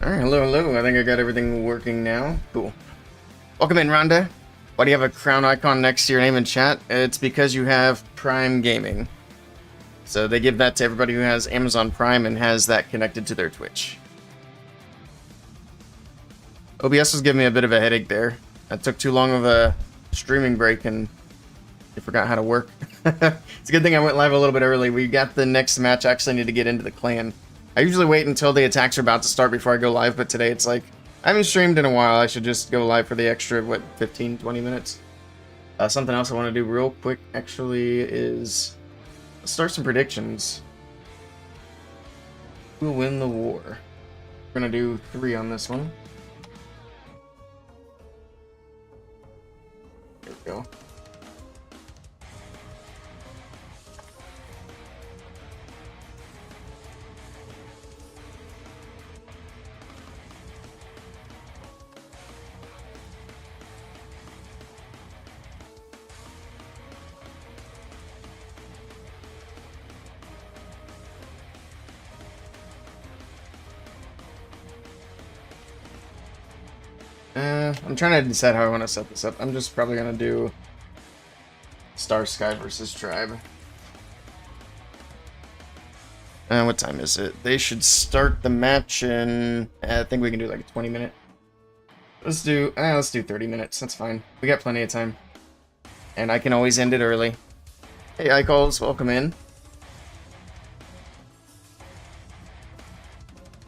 Alright, hello. I think I got everything working now. Cool. Welcome in, Rhonda. Why do you have a crown icon next to your name in chat? It's because you have Prime Gaming. So they give that to everybody who has Amazon Prime and has that connected to their Twitch. OBS was giving me a bit of a headache there. I took too long of a streaming break and I forgot how to work. It's a good thing I went live a little bit early. We got the next match. I actually need to get into the clan. I usually wait until the attacks are about to start before I go live, but today it's like, I haven't streamed in a while. I should just go live for the extra, what, 15, 20 minutes? Something else I want to do real quick, actually, is let's start some predictions. Who will win the war? We're going to do 3 on this one. There we go. I'm trying to decide how I want to set this up. I'm just probably going to do Star Sky versus Tribe. What time is it? They should start the match in, I think we can do like a 20 minute. Let's do 30 minutes. That's fine. We got plenty of time. And I can always end it early. Hey, Icals, welcome in.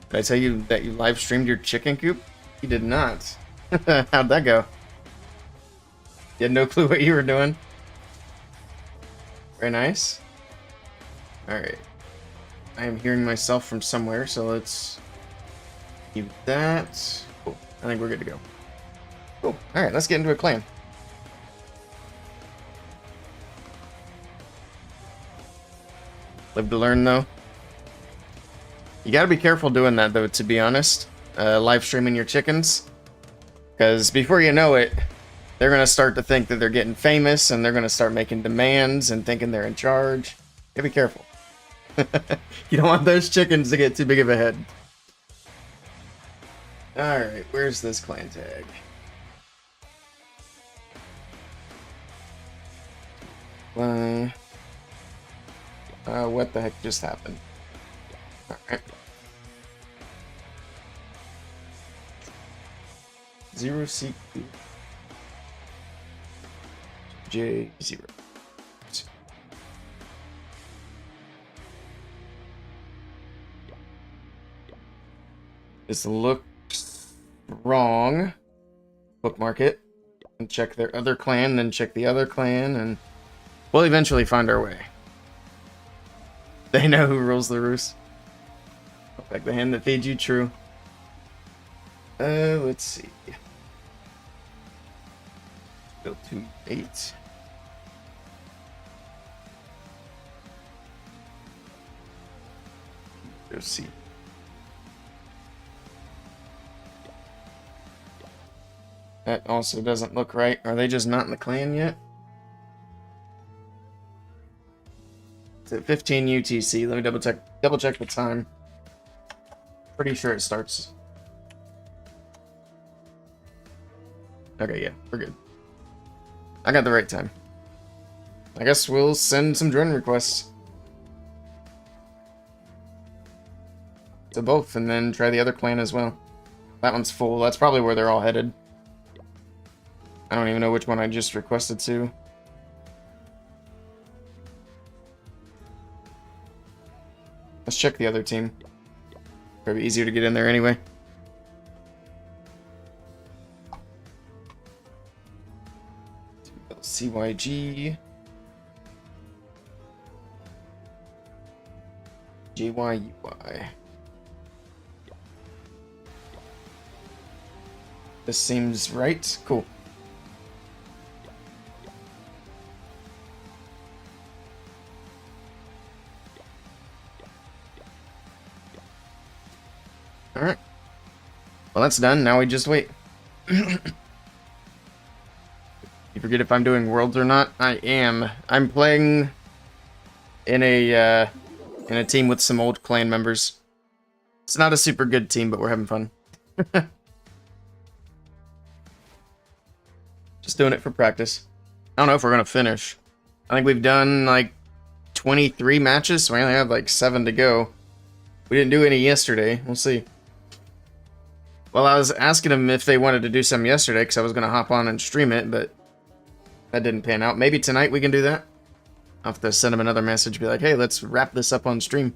Did I tell you that you live streamed your chicken coop? You did not. How'd that go? You had no clue what you were doing? Very nice. Alright. I am hearing myself from somewhere, so let's do that. Cool. I think we're good to go. Cool. Alright, let's get into a clan. Live to learn, though. You gotta be careful doing that, though, to be honest. Live streaming your chickens. Because before you know it, they're going to start to think that they're getting famous, and they're going to start making demands and thinking they're in charge. You gotta be careful. You don't want those chickens to get too big of a head. Alright, where's this clan tag? What the heck just happened? Alright. 0CQ J0. This looks wrong. Bookmark it and check their other clan, then check the other clan, and we'll eventually find our way. They know who rules the roost. Like the hand that feeds you, true. Let's see. Go to 8. Go see. That also doesn't look right. Are they just not in the clan yet? It's at 15 UTC. Let me double check the time. Pretty sure it starts. Okay, yeah, we're good. I got the right time. I guess we'll send some join requests to both, and then try the other clan as well. That one's full. That's probably where they're all headed. I don't even know which one I just requested to. Let's check the other team. Probably easier to get in there anyway. CYG JYUI. This seems right. Cool. Alright. Well, that's done. Now we just wait. You forget if I'm doing worlds or not? I am. I'm playing in a team with some old clan members. It's not a super good team, but we're having fun. Just doing it for practice. I don't know if we're gonna finish. I think we've done like 23 matches, so we only have like 7 to go. We didn't do any yesterday. We'll see. Well, I was asking them if they wanted to do some yesterday because I was gonna hop on and stream it, but that didn't pan out. Maybe tonight we can do that. I'll have to send them another message, be like, hey, let's wrap this up on stream.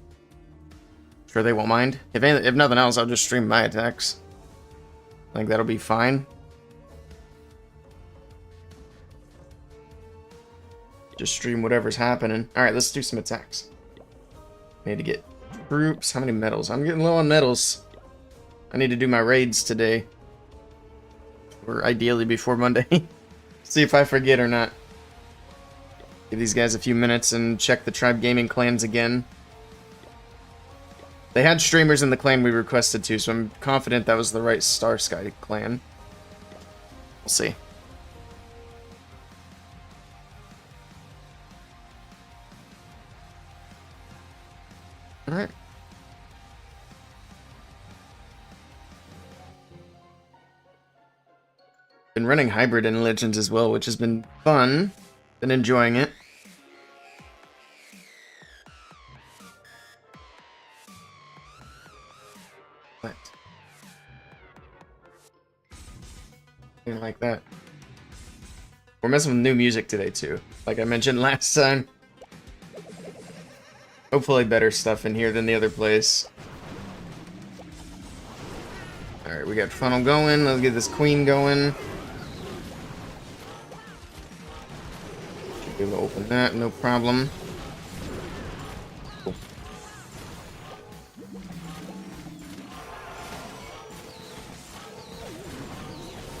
Sure they won't mind. If nothing else, I'll just stream my attacks. I think that'll be fine. Just stream whatever's happening. Alright, let's do some attacks. Need to get troops. How many medals? I'm getting low on medals. I need to do my raids today. Or ideally before Monday. See if I forget or not. Give these guys a few minutes and check the Tribe Gaming clans again. They had streamers in the clan we requested to, so I'm confident that was the right Star Sky clan. We'll see. Alright. Been running hybrid in Legends as well, which has been fun. Been enjoying it. What? Didn't like that. We're messing with new music today too, like I mentioned last time. Hopefully better stuff in here than the other place. Alright, we got funnel going. Let's get this queen going. Should be able to open that, no problem. Cool.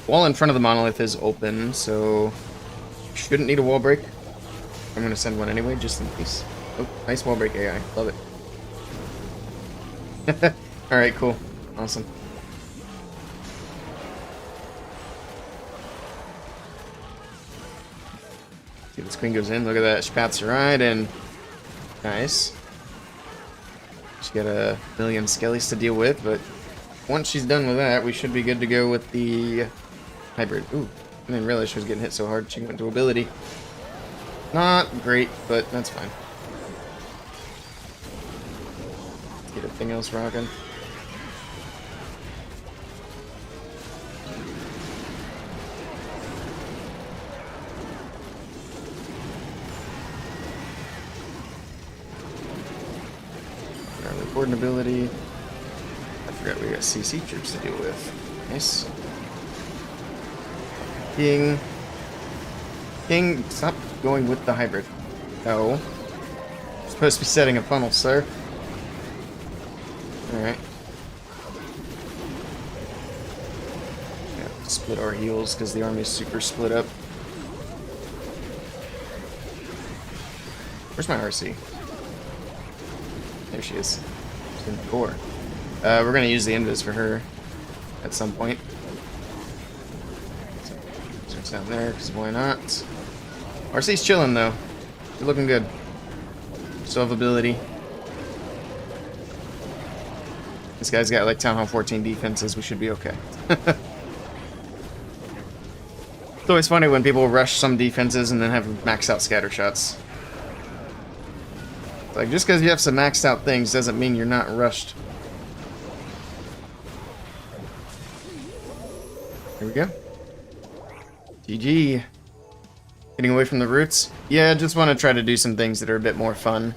Wall in front of the monolith is open, so shouldn't need a wall break. I'm gonna send one anyway, just in case. Oh, nice wall break AI. Love it. Alright, cool. Awesome. See, this queen goes in. Look at that. Spats right in. Nice. She's got a million skellies to deal with, but once she's done with that, we should be good to go with the hybrid. Ooh, I didn't realize she was getting hit so hard. She went to ability. Not great, but that's fine. Get everything else rocking. Our recording ability. I forgot we got CC troops to deal with. Nice. King. King, stop going with the hybrid. No. You're supposed to be setting a funnel, sir. Alright. Yeah, split our heals because the army is super split up. Where's my RC? There she is. She's in the core. We're gonna use the invis for her at some point. So, starts down there, because why not? RC's chilling though. She's looking good. Still have ability. This guy's got like Town Hall 14 defenses. We should be okay. It's always funny when people rush some defenses and then have maxed out scatter shots. It's like, just because you have some maxed out things doesn't mean you're not rushed. Here we go. GG. Getting away from the roots? Yeah, just want to try to do some things that are a bit more fun.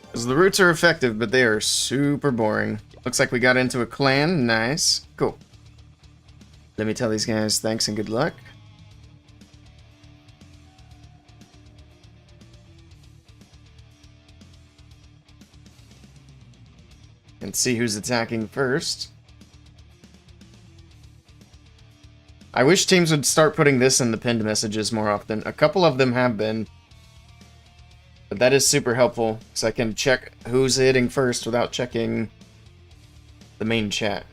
Because the roots are effective, but they are super boring. Looks like we got into a clan. Nice. Cool. Let me tell these guys thanks and good luck. And see who's attacking first. I wish teams would start putting this in the pinned messages more often. A couple of them have been. But that is super helpful, because I can check who's hitting first without checking the main chat.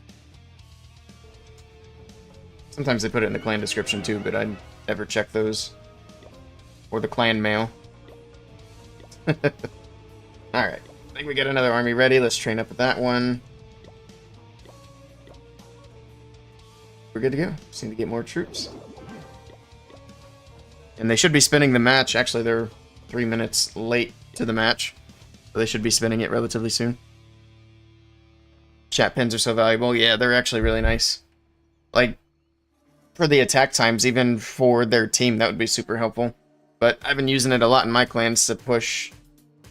Sometimes they put it in the clan description too, but I never check those. Or the clan mail. Alright. think we got another army ready. Let's train up with that one. We're good to go. Just need to get more troops. And they should be spinning the match. Actually, they're 3 minutes late to the match. So they should be spinning it relatively soon. Chat pins are so valuable. Yeah, they're actually really nice. Like, for the attack times, even for their team, that would be super helpful. But I've been using it a lot in my clans to push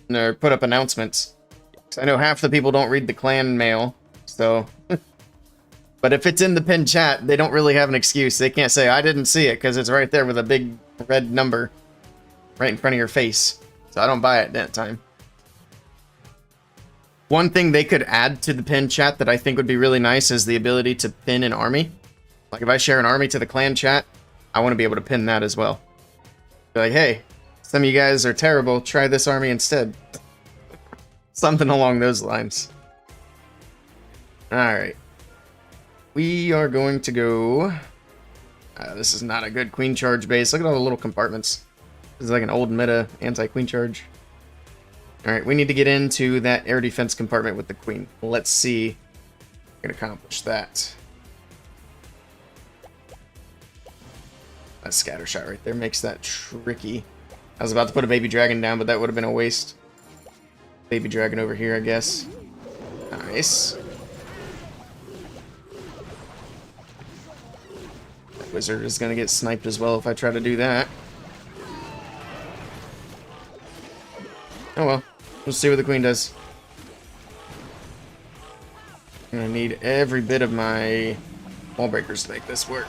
or put up announcements. So I know half the people don't read the clan mail, so... But if it's in the pinned chat, they don't really have an excuse. They can't say, I didn't see it, because it's right there with a big red number right in front of your face. So I don't buy it that time. One thing they could add to the pinned chat that I think would be really nice is the ability to pin an army. Like if I share an army to the clan chat, I want to be able to pin that as well. Be like, hey, some of you guys are terrible, try this army instead. Something along those lines. Alright. We are going to go... this is not a good queen charge base. Look at all the little compartments. This is like an old meta anti-queen charge. Alright, we need to get into that air defense compartment with the queen. Let's see if we can accomplish that. That scatter shot right there makes that tricky. I was about to put a baby dragon down, but that would have been a waste. Baby dragon over here, I guess. Nice. That wizard is going to get sniped as well if I try to do that. Oh well. We'll see what the queen does. I'm going to need every bit of my wall breakers to make this work.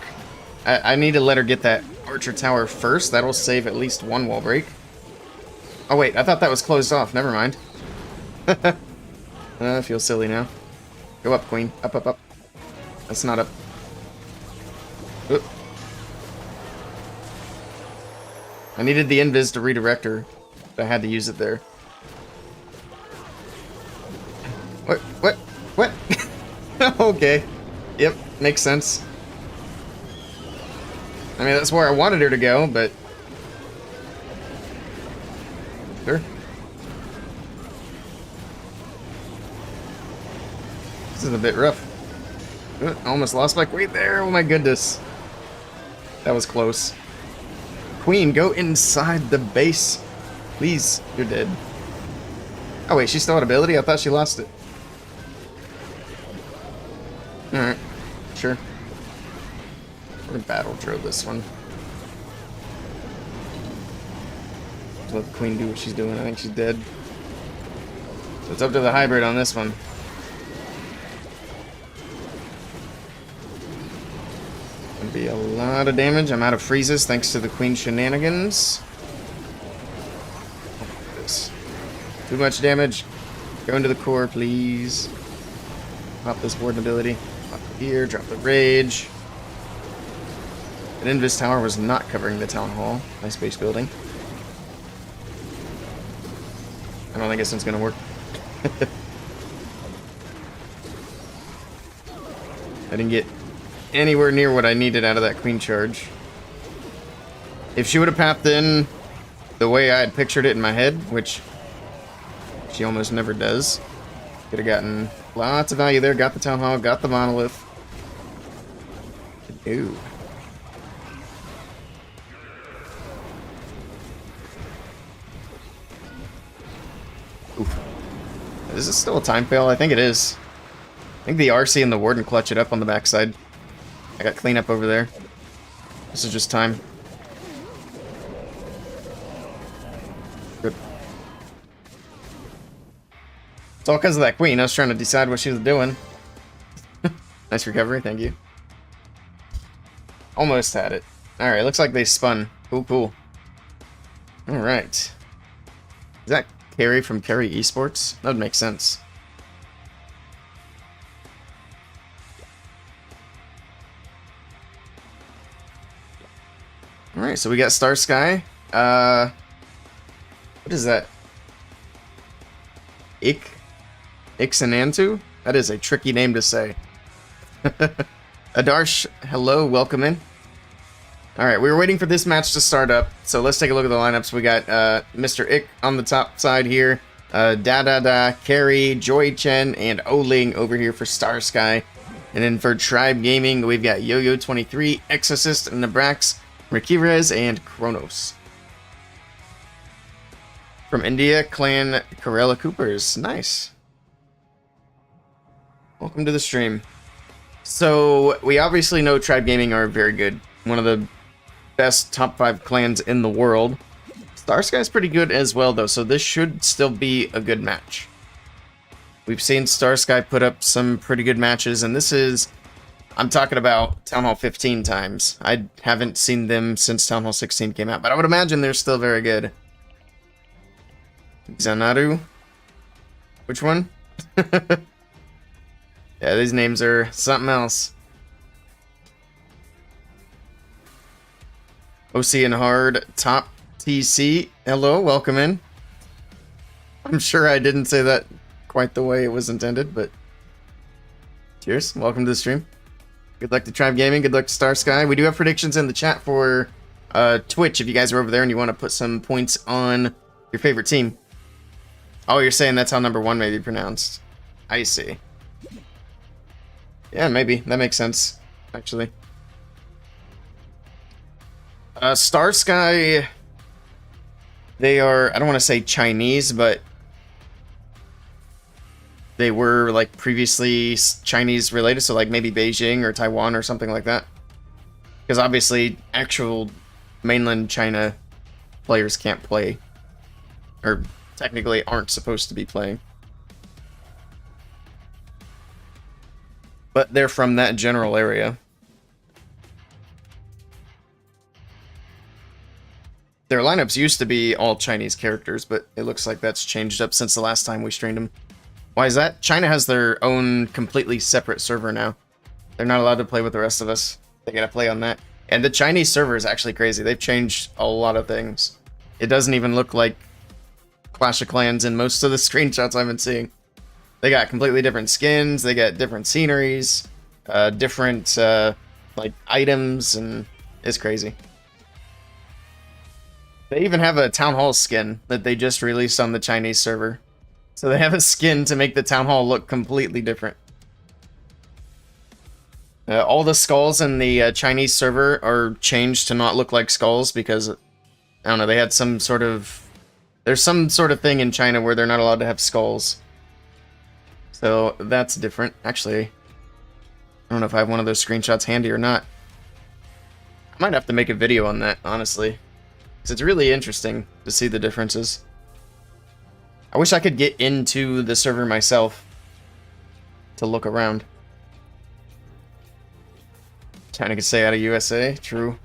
I need to let her get that archer tower first. That'll save at least one wall break. Oh wait, I thought that was closed off. Never mind. I feel silly now. Go up, queen. Up, up, up. That's not up. Oop. I needed the invis to redirect her, but I had to use it there. What? What? What? Okay. Yep, makes sense. I mean, that's where I wanted her to go, but... Sure. This is a bit rough. I almost lost my queen there. Oh my goodness. That was close. Queen, go inside the base. Please, you're dead. Oh wait, she still had ability? I thought she lost it. Alright, sure. We're gonna battle drill this one. Just let the queen do what she's doing. I think she's dead. So it's up to the hybrid on this one. Gonna be a lot of damage. I'm out of freezes thanks to the queen shenanigans. Oh, this. Too much damage. Go into the core, please. Pop this warden ability. Pop it here. Drop the rage. An invis tower was not covering the town hall. Nice base building. I don't think this one's gonna work. I didn't get anywhere near what I needed out of that queen charge. If she would have papped in the way I had pictured it in my head, which she almost never does, could have gotten lots of value there. Got the town hall, got the monolith. Ooh. Oof. Is this still a time fail? I think it is. I think the RC and the warden clutch it up on the backside. I got cleanup over there. This is just time. Good. It's all because of that queen. I was trying to decide what she was doing. Nice recovery, thank you. Almost had it. Alright, looks like they spun. Cool, cool. Alright. Is that Carrie from Carrie Esports? That would make sense. Alright, so we got Star Sky. What is that? Ixanantu? That is a tricky name to say. Adarsh, hello, welcome in. Alright, we were waiting for this match to start up, so let's take a look at the lineups. We got Mr. Ick on the top side here, Carrie, Joy Chen, and Oling over here for Star Sky. And then for Tribe Gaming, we've got Yo-Yo23, Exorcist, Nabrax, Merkirez, and Kronos. From India, Clan Karela Coopers. Nice. Welcome to the stream. So, we obviously know Tribe Gaming are very good. One of the best top 5 clans in the world. Star Sky's pretty good as well, though, so this should still be a good match. We've seen Star Sky put up some pretty good matches, and this is... I'm talking about Town Hall 15 times. I haven't seen them since Town Hall 16 came out, but I would imagine they're still very good. Xanaru? Which one? Yeah, these names are something else. OC and Hard, Top TC. Hello, welcome in. I'm sure I didn't say that quite the way it was intended, but cheers. Welcome to the stream. Good luck to Tribe Gaming. Good luck to Star Sky. We do have predictions in the chat for Twitch if you guys are over there and you want to put some points on your favorite team. Oh, you're saying that's how number 1 may be pronounced. I see. Yeah, maybe. That makes sense, actually. Star Sky, they are, I don't want to say Chinese, but they were like previously Chinese related, so like maybe Beijing or Taiwan or something like that. Because obviously actual mainland China players can't play, or technically aren't supposed to be playing. But they're from that general area. Their lineups used to be all Chinese characters, but it looks like that's changed up since the last time we streamed them. Why is that? China has their own completely separate server now. They're not allowed to play with the rest of us. They gotta play on that. And the Chinese server is actually crazy. They've changed a lot of things. It doesn't even look like Clash of Clans in most of the screenshots I've been seeing. They got completely different skins, they got different sceneries, different like items, and it's crazy. They even have a Town Hall skin that they just released on the Chinese server. So they have a skin to make the Town Hall look completely different. All the skulls in the Chinese server are changed to not look like skulls because, I don't know, they had some sort of... There's some sort of thing in China where they're not allowed to have skulls. So that's different. Actually, I don't know if I have one of those screenshots handy or not. I might have to make a video on that, honestly. Because it's really interesting to see the differences. I wish I could get into the server myself to look around. China could stay out of USA, true.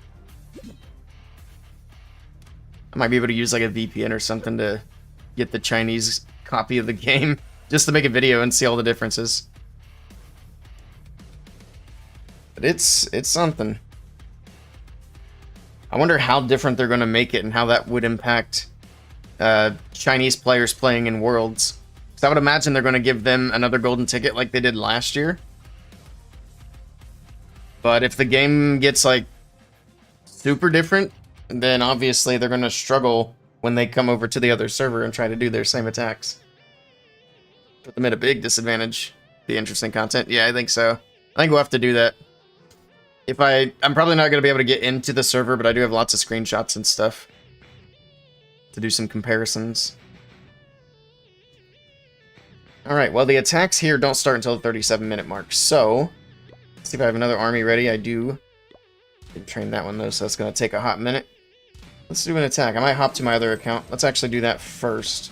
I might be able to use like a VPN or something to get the Chinese copy of the game just to make a video and see all the differences. But it's something. I wonder how different they're going to make it and how that would impact Chinese players playing in Worlds. Because I would imagine they're going to give them another golden ticket like they did last year. But if the game gets like super different, then obviously they're going to struggle when they come over to the other server and try to do their same attacks. Put them at a big disadvantage. Be interesting content. Yeah, I think so. I think we'll have to do that. I'm probably not going to be able to get into the server, but I do have lots of screenshots and stuff to do some comparisons. Alright, well the attacks here don't start until the 37-minute mark, so let's see if I have another army ready. I do. Didn't train that one though, so that's going to take a hot minute. Let's do an attack. I might hop to my other account. Let's actually do that first.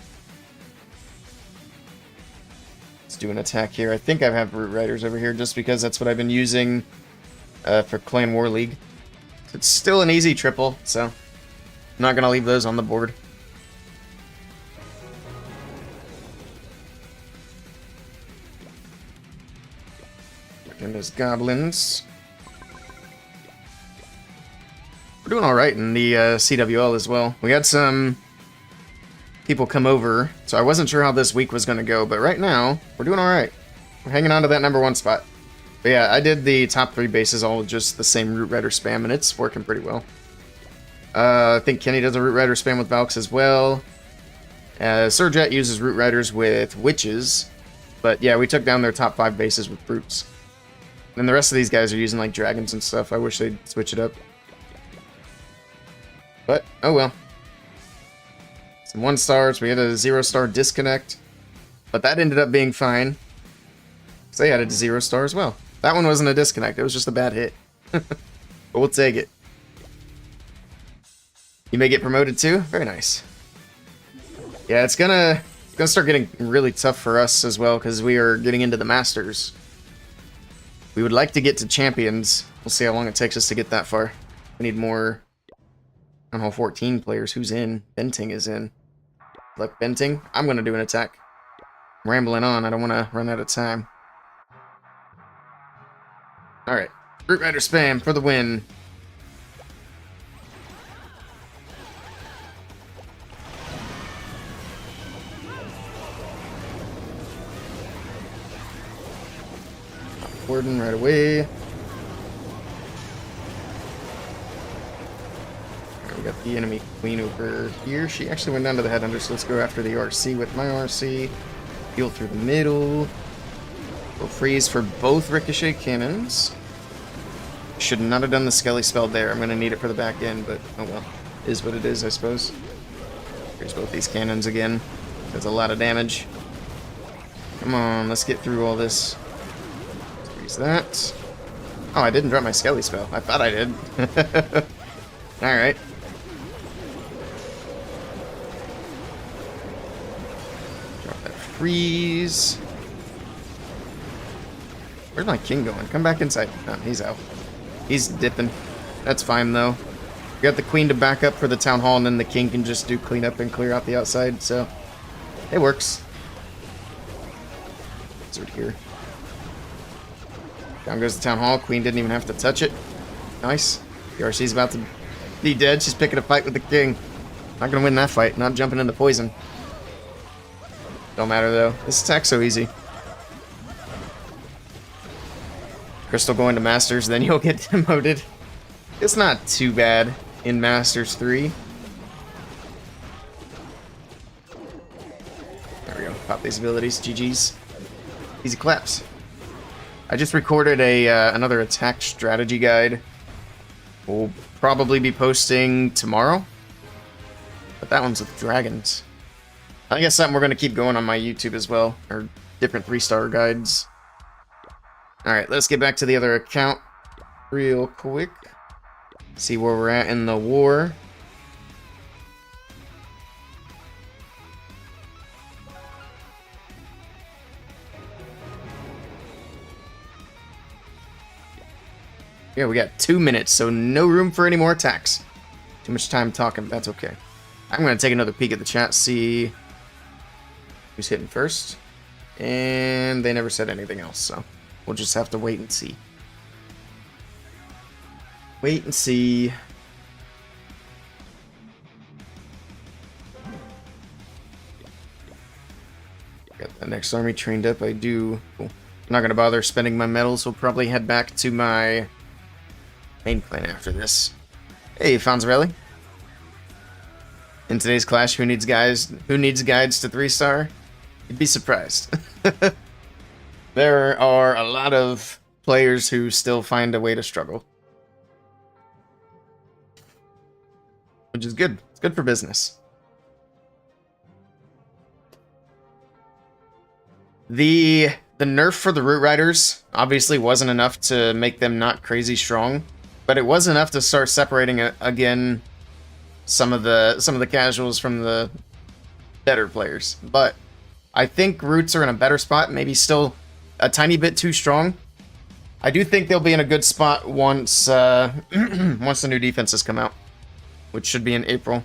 Let's do an attack here. I think I have Root Riders over here just because that's what I've been using for Clan War League. It's still an easy triple, so I'm not going to leave those on the board. And there's goblins. We're doing alright in the CWL as well. We had some people come over, so I wasn't sure how this week was going to go, but right now, we're doing alright. We're hanging on to that #1 spot. But yeah, I did the top 3 bases all with just the same Root Rider spam, and it's working pretty well. I think Kenny does a Root Rider spam with Valks as well. Surjet uses Root Riders with Witches, but yeah, we took down their top 5 bases with Brutes. And the rest of these guys are using like dragons and stuff. I wish they'd switch it up. But, oh well. Some 1 stars, we had a 0-star disconnect. But that ended up being fine. So they had a 0-star as well. That one wasn't a disconnect, it was just a bad hit. But we'll take it. You may get promoted too? Very nice. Yeah, it's gonna start getting really tough for us as well, because we are getting into the Masters. We would like to get to Champions. We'll see how long it takes us to get that far. We need more, I don't know, 14 players. Who's in? Benting is in. Look, Benting, I'm gonna do an attack. I'm rambling on, I don't want to run out of time. Alright, Root Rider spam for the win. Warden right away. We got the enemy queen over here. She actually went down to the headhunter, so let's go after the RC with my RC. Heal through the middle. Go freeze for both ricochet cannons. Should not have done the Skelly spell there. I'm going to need it for the back end, but oh well. Is what it is, I suppose. Here's both these cannons again. That's a lot of damage. Come on, let's get through all this. That. Oh, I didn't drop my Skelly spell. I thought I did. Alright. Drop that freeze. Where's my king going? Come back inside. No, he's out. He's dipping. That's fine, though. We got the queen to back up for the town hall, and then the king can just do cleanup and clear out the outside, so it works. Wizard here. Down goes the town hall. Queen didn't even have to touch it. Nice. The RC's about to be dead. She's picking a fight with the king. Not gonna win that fight. Not jumping into poison. Don't matter though. This attack's so easy. Crystal going to Masters, then you'll get demoted. It's not too bad in Masters 3. There we go. Pop these abilities. GG's. Easy claps. I just recorded another attack strategy guide. We'll probably be posting tomorrow. But that one's with dragons. I think that's something we're going to keep going on my YouTube as well. Or different 3-star guides. Alright, let's get back to the other account real quick. See where we're at in the war. Yeah, we got 2 minutes, so no room for any more attacks. Too much time talking, but that's okay. I'm going to take another peek at the chat, see who's hitting first. And they never said anything else, so we'll just have to wait and see. Wait and see. Got the next army trained up. I do. Cool. I'm not going to bother spending my medals. We'll probably head back to my main clan after this. Hey, Fonzarelli. In today's clash, who needs guides to 3-star? You'd be surprised. There are a lot of players who still find a way to struggle. Which is good. It's good for business. The nerf for the Root Riders obviously wasn't enough to make them not crazy strong, but it was enough to start separating again some of the casuals from the better players. But I think Roots are in a better spot, maybe still a tiny bit too strong. I do think they'll be in a good spot once once the new defenses come out, which should be in April.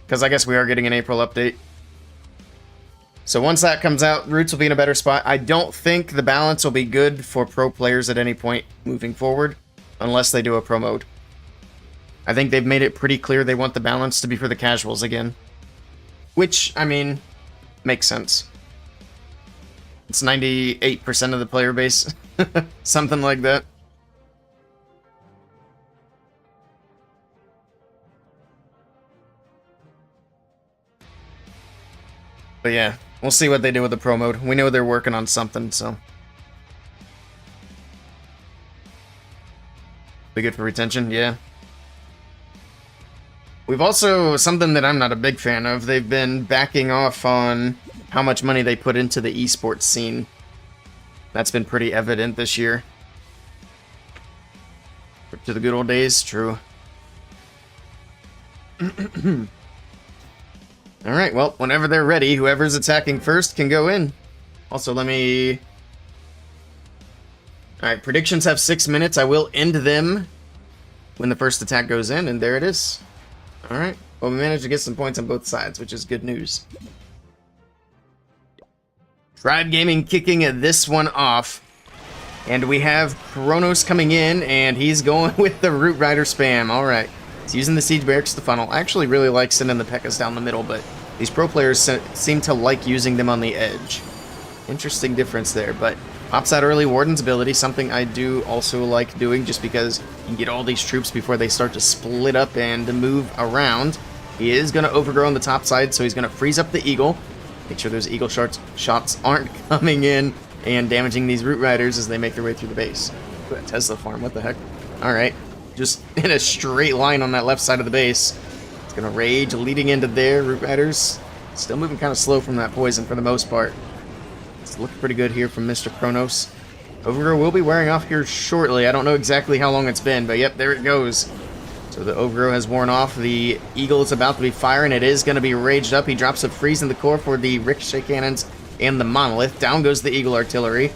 Because I guess we are getting an April update. So once that comes out, Roots will be in a better spot. I don't think the balance will be good for pro players at any point moving forward, unless they do a pro mode. I think they've made it pretty clear they want the balance to be for the casuals again. Which, I mean, makes sense. It's 98% of the player base. Something like that. But yeah, we'll see what they do with the pro mode. We know they're working on something, so. Be good for retention, yeah. We've also, something that I'm not a big fan of, they've been backing off on how much money they put into the esports scene. That's been pretty evident this year. To the good old days, true. Alright, well, whenever they're ready, whoever's attacking first can go in. Also, let me... Alright, predictions have 6 minutes. I will end them when the first attack goes in, and there it is. Alright, well, we managed to get some points on both sides, which is good news. Tribe Gaming kicking this one off. And we have Kronos coming in, and he's going with the Root Rider spam. Alright. He's using the Siege Barracks to funnel. I actually really like sending the P.E.K.K.A.s down the middle, but these pro players seem to like using them on the edge. Interesting difference there, but pops out early Warden's ability, something I do also like doing just because you can get all these troops before they start to split up and move around. He is going to overgrow on the top side, so he's going to freeze up the Eagle. Make sure those Eagle shots aren't coming in and damaging these Root Riders as they make their way through the base. Ooh, that Tesla farm, what the heck? Alright, just in a straight line on that left side of the base. It's going to rage leading into there. Root Riders still moving kind of slow from that poison for the most part. It's looking pretty good here from Mr. Kronos. Overgrow will be wearing off here shortly. I don't know exactly how long it's been, but yep, there it goes. So the Overgrow has worn off. The Eagle is about to be firing. It is going to be raged up. He drops a freeze in the core for the Ricochet Cannons and the Monolith. Down goes the Eagle Artillery.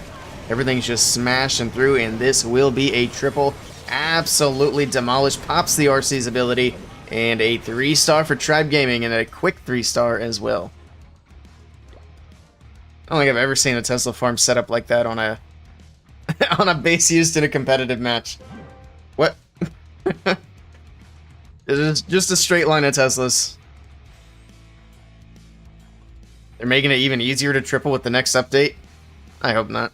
Everything's just smashing through, and this will be a triple. Absolutely demolished. Pops the RC's ability, and a 3-star for Tribe Gaming, and a quick 3-star as well. I don't think I've ever seen a Tesla farm set up like that on a on a base used in a competitive match. What? It's just a straight line of Teslas. They're making it even easier to triple with the next update? I hope not.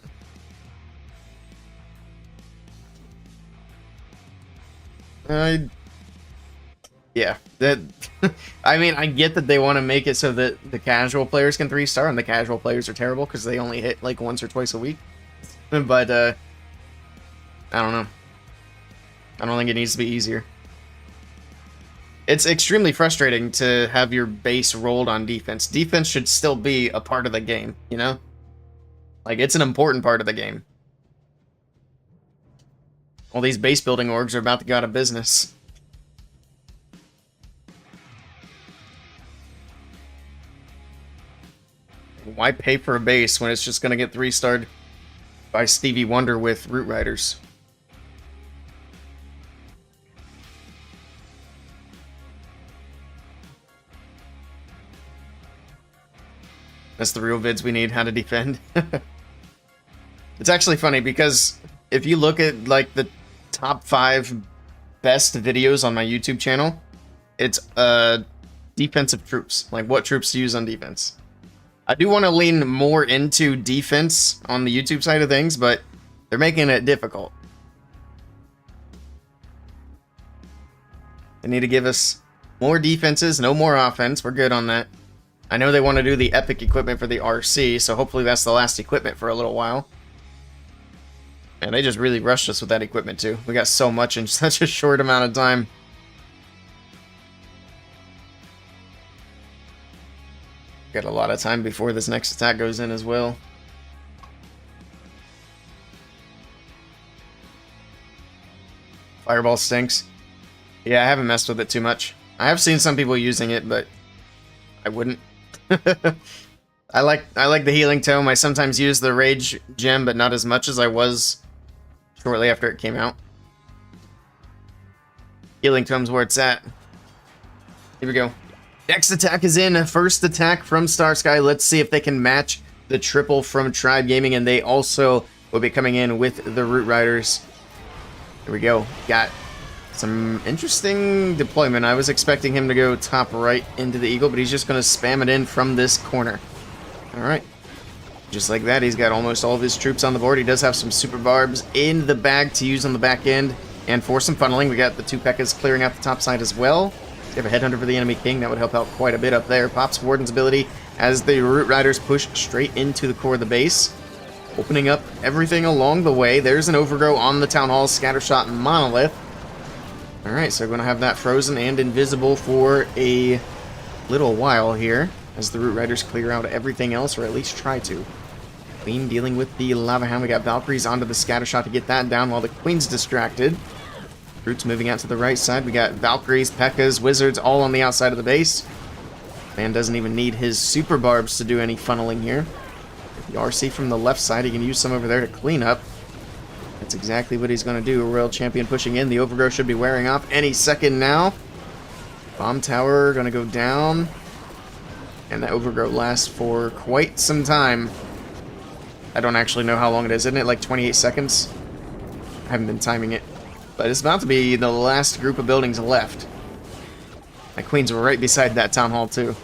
Yeah. That. I mean, I get that they want to make it so that the casual players can 3-star, and the casual players are terrible because they only hit like once or twice a week. But, I don't know. I don't think it needs to be easier. It's extremely frustrating to have your base rolled on defense. Defense should still be a part of the game, you know? Like, it's an important part of the game. All these base building orgs are about to go out of business. Why pay for a base when it's just going to get 3-starred by Stevie Wonder with Root Riders? That's the real vids we need, how to defend. It's actually funny because if you look at like the top 5 best videos on my YouTube channel, it's defensive troops, like what troops to use on defense. I do want to lean more into defense on the YouTube side of things, but they're making it difficult. They need to give us more defenses, no more offense. We're good on that. I know they want to do the epic equipment for the RC, so hopefully that's the last equipment for a little while. And they just really rushed us with that equipment too. We got so much in such a short amount of time. Got a lot of time before this next attack goes in as well. Fireball stinks. Yeah, I haven't messed with it too much. I have seen some people using it, but I wouldn't. I like the healing tome. I sometimes use the rage gem, but not as much as I was shortly after it came out. Healing tome's where it's at. Here we go. Next attack is in. First attack from Starsky. Let's see if they can match the triple from Tribe Gaming, and they also will be coming in with the Root Riders. Here we go. Got some interesting deployment. I was expecting him to go top right into the Eagle, but he's just going to spam it in from this corner. Alright. Just like that, he's got almost all of his troops on the board. He does have some super barbs in the bag to use on the back end. And for some funneling, we got the 2 P.E.K.K.A.s clearing out the top side as well. We have a Headhunter for the enemy king. That would help out quite a bit up there. Pops Warden's ability. as the Root Riders push straight into the core of the base, opening up everything along the way. There's an Overgrow on the Town Hall, Scattershot, and Monolith. Alright, so we're going to have that frozen and invisible for a little while here, as the Root Riders clear out everything else, or at least try to. Queen dealing with the Lava Hound. We got Valkyries onto the Scattershot to get that down while the Queen's distracted. Roots moving out to the right side. We got Valkyries, P.E.K.K.A.s, Wizards all on the outside of the base. Man doesn't even need his Super Barbs to do any funneling here. The RC from the left side, he can use some over there to clean up. That's exactly what he's going to do. A Royal Champion pushing in. The Overgrow should be wearing off any second now. Bomb Tower going to go down. And that Overgrow lasts for quite some time. I don't actually know how long it is. Isn't it like 28 seconds? I haven't been timing it. But it's about to be the last group of buildings left. My Queen's right beside that Town Hall too.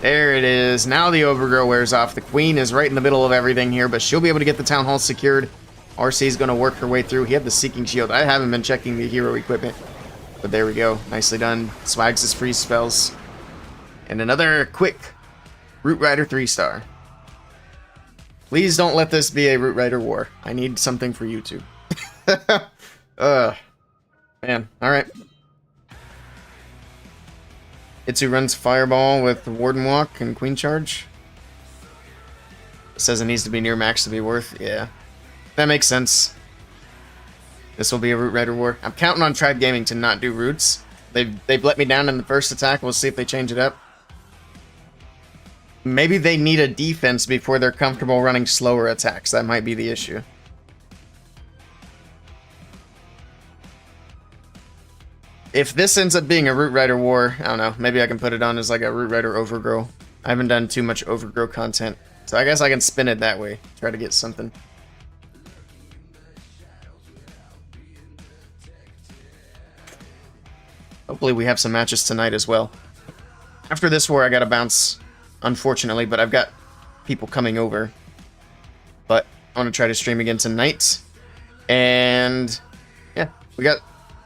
There it is. Now the Overgrow wears off. The Queen is right in the middle of everything here, but she'll be able to get the Town Hall secured. RC's going to work her way through. He had the Seeking Shield. I haven't been checking the hero equipment. But there we go. Nicely done. Swags his freeze spells. And another quick Root Rider 3-star. Please don't let this be a Root Rider war. I need something for you two. Man. Alright. Itsu runs Fireball with Warden Walk and Queen Charge. It says it needs to be near max to be worth. Yeah. That makes sense. This will be a Root Rider war. I'm counting on Tribe Gaming to not do roots. They've let me down in the first attack. We'll see if they change it up. Maybe they need a defense before they're comfortable running slower attacks. That might be the issue. If this ends up being a Root Rider war, I don't know. Maybe I can put it on as like a Root Rider Overgrow. I haven't done too much Overgrow content. So I guess I can spin it that way. Try to get something. Hopefully we have some matches tonight as well. After this war, I gotta bounce, unfortunately, but I've got people coming over. But I want to try to stream again tonight. And yeah, we got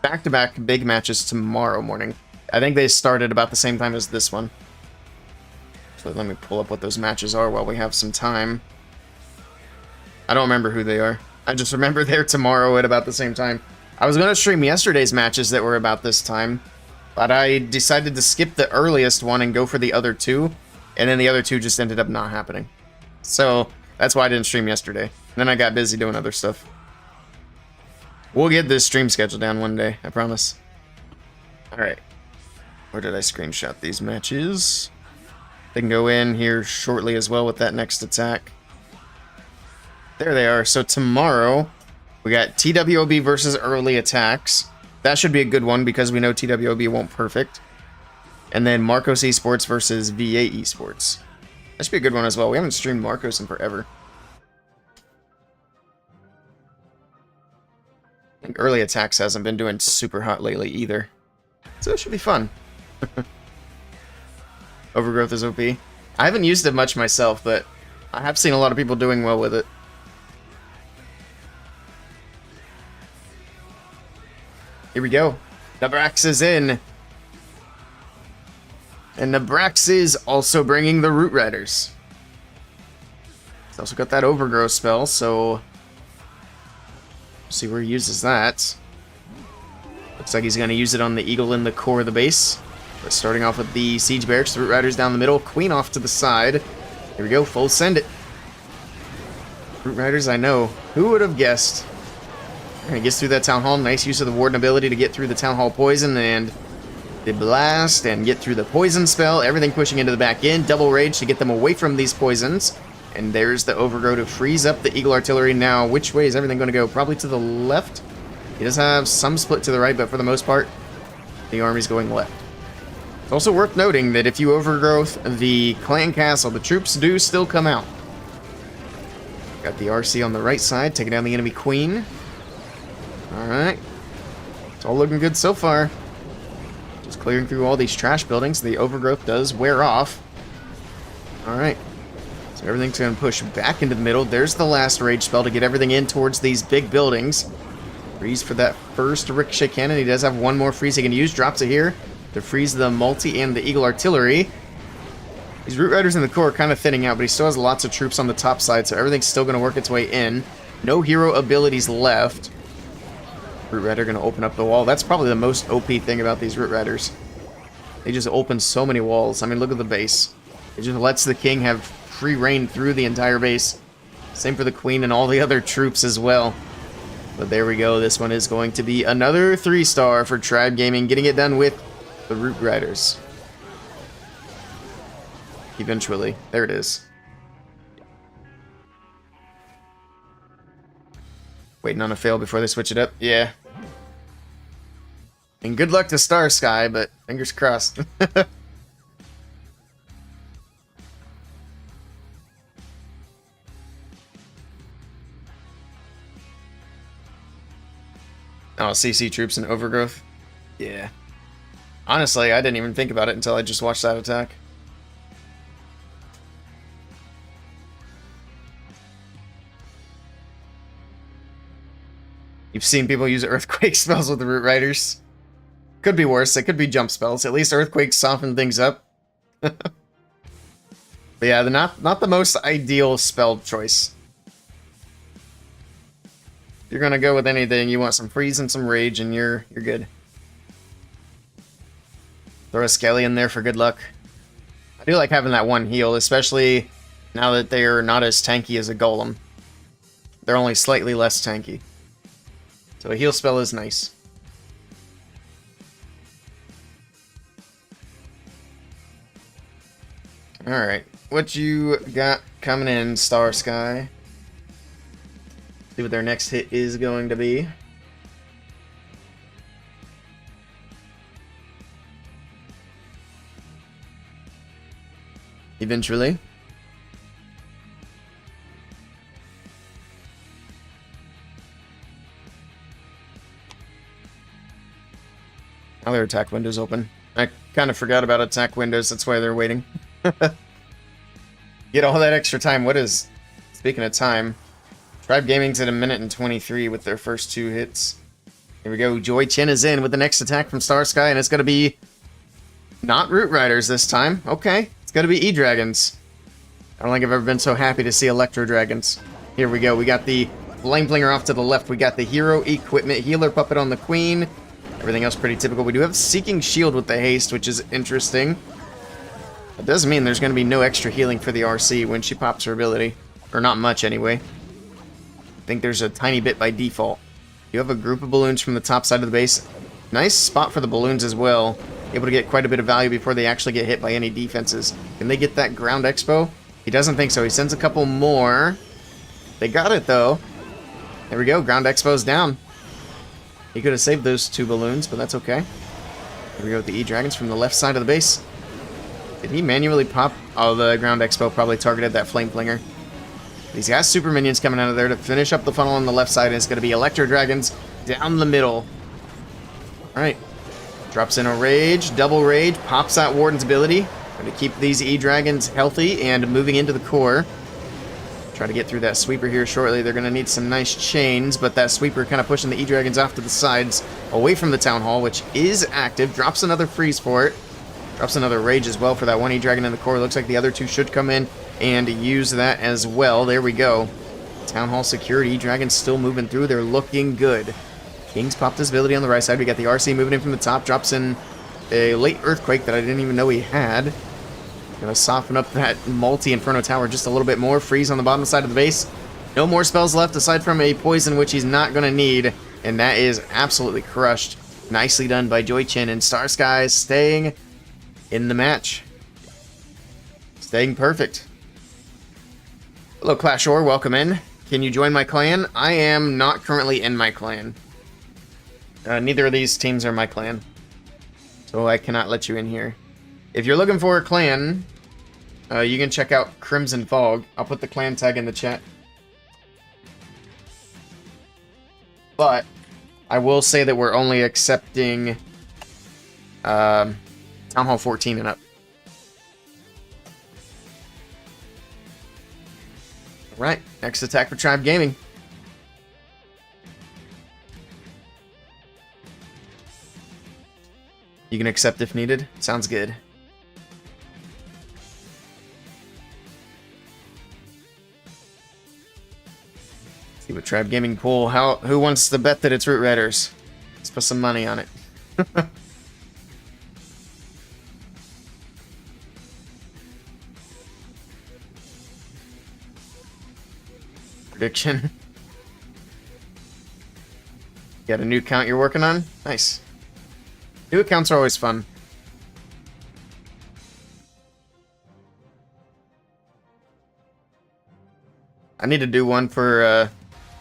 back-to-back big matches tomorrow morning. I think they started about the same time as this one. So let me pull up what those matches are while we have some time. I don't remember who they are. I just remember they're tomorrow at about the same time. I was going to stream yesterday's matches that were about this time, but I decided to skip the earliest one and go for the other two, and then the other two just ended up not happening. So that's why I didn't stream yesterday. And then I got busy doing other stuff. We'll get this stream schedule down one day, I promise. Alright. Where did I screenshot these matches? They can go in here shortly as well with that next attack. There they are. So tomorrow, we got TWOB versus early attacks. That should be a good one because we know TWOB won't perfect. And then Marcos Esports versus VA Esports. That should be a good one as well. We haven't streamed Marcos in forever. I think early attacks hasn't been doing super hot lately either. So it should be fun. Overgrowth is OP. I haven't used it much myself, but I have seen a lot of people doing well with it. Here we go. Nabrax is in. And Nabrax is also bringing the Root Riders. He's also got that Overgrow spell, so see where he uses that. Looks like he's going to use it on the Eagle in the core of the base. But starting off with the Siege Barracks, the Root Riders down the middle, Queen off to the side. Here we go, full send it. Root Riders, I know. Who would have guessed? And he gets through that Town Hall. Nice use of the Warden ability to get through the Town Hall poison and the blast and get through the poison spell. Everything pushing into the back end. Double rage to get them away from these poisons. And there's the Overgrow to freeze up the Eagle Artillery. Now, which way is everything going to go? Probably to the left. He does have some split to the right, but for the most part, the army's going left. It's also worth noting that if you overgrowth the clan castle, the troops do still come out. Got the RC on the right side, taking down the enemy queen. Alright. It's all looking good so far. Just clearing through all these trash buildings. The overgrowth does wear off. Alright. So everything's going to push back into the middle. There's the last rage spell to get everything in towards these big buildings. Freeze for that first ricochet cannon. He does have one more freeze he can use. Drops it here to freeze the multi and the Eagle Artillery. These Root Riders in the core are kind of thinning out, but he still has lots of troops on the top side, so everything's still going to work its way in. No hero abilities left. Root Rider going to open up the wall. That's probably the most OP thing about these Root Riders. They just open so many walls. I mean, look at the base. It just lets the king have free reign through the entire base. Same for the queen and all the other troops as well. But there we go. This one is going to be another 3-star for Tribe Gaming, getting it done with the Root Riders. Eventually. There it is. Waiting on a fail before they switch it up. Yeah. And good luck to Star Sky, but fingers crossed. Oh, CC troops and overgrowth? Yeah. Honestly, I didn't even think about it until I just watched that attack. You've seen people use earthquake spells with the Root Riders. Could be worse. It could be jump spells. At least earthquakes soften things up. But yeah, they're not the most ideal spell choice. If you're gonna go with anything, you want some freeze and some rage, and you're good. Throw a Skelly in there for good luck. I do like having that one heal, especially now that they're not as tanky as a golem. They're only slightly less tanky. So a heal spell is nice. Alright, what you got coming in, Star Sky? See what their next hit is going to be. Eventually. Now their attack window's open. I kind of forgot about attack windows, that's why they're waiting. Get all that extra time. What is... Speaking of time... Tribe Gaming's at 1:23 with their first 2 hits. Here we go. Joy Chen is in with the next attack from Star Sky, and it's going to be not Root Riders this time. Okay, it's going to be E-Dragons. I don't think I've ever been so happy to see Electro Dragons. Here we go. We got the Flame Flinger off to the left. We got the Hero Equipment Healer Puppet on the Queen. Everything else pretty typical. We do have Seeking Shield with the haste, which is interesting. That does mean there's going to be no extra healing for the RC when she pops her ability. Or not much, anyway. I think there's a tiny bit by default. You have a group of balloons from the top side of the base. Nice spot for the balloons as well. Able to get quite a bit of value before they actually get hit by any defenses. Can they get that ground expo? He doesn't think so. He sends a couple more. They got it, though. There we go. Ground expo's down. He could have saved those 2 balloons, but that's okay. Here we go with the E-Dragons from the left side of the base. Did he manually pop? Oh, the ground expo probably targeted that Flame Flinger. He's got super minions coming out of there to finish up the funnel on the left side, and it's going to be Electro Dragons down the middle. Alright. Drops in a Rage, double Rage, pops out Warden's ability. Going to keep these E-Dragons healthy and moving into the core. Try to get through that sweeper here shortly. They're going to need some nice chains, but that sweeper kind of pushing the E-Dragons off to the sides, away from the Town Hall, which is active. Drops another freeze for it. Drops another Rage as well for that one E-Dragon in the core. Looks like the other 2 should come in and use that as well. There we go. Town Hall security. Dragons still moving through. They're looking good. King's popped his ability on the right side. We got the RC moving in from the top. Drops in a late Earthquake that I didn't even know he had. Gonna soften up that multi-Inferno Tower just a little bit more. Freeze on the bottom side of the base. No more spells left aside from a Poison, which he's not gonna need. And that is absolutely crushed. Nicely done by Joy Chen, and Star Skies staying in the match. Staying perfect. Hello, Clashor. Welcome in. Can you join my clan? I am not currently in my clan. Neither of these teams are my clan. So I cannot let you in here. If you're looking for a clan, you can check out Crimson Fog. I'll put the clan tag in the chat. But I will say that we're only accepting Town Hall 14 and up. Right, next attack for Tribe Gaming. You can accept if needed. Sounds good. See what Tribe Gaming pull. Who wants to bet that it's Root Riders? Let's put some money on it. Prediction. Got a new account you're working on? Nice. New accounts are always fun. I need to do one for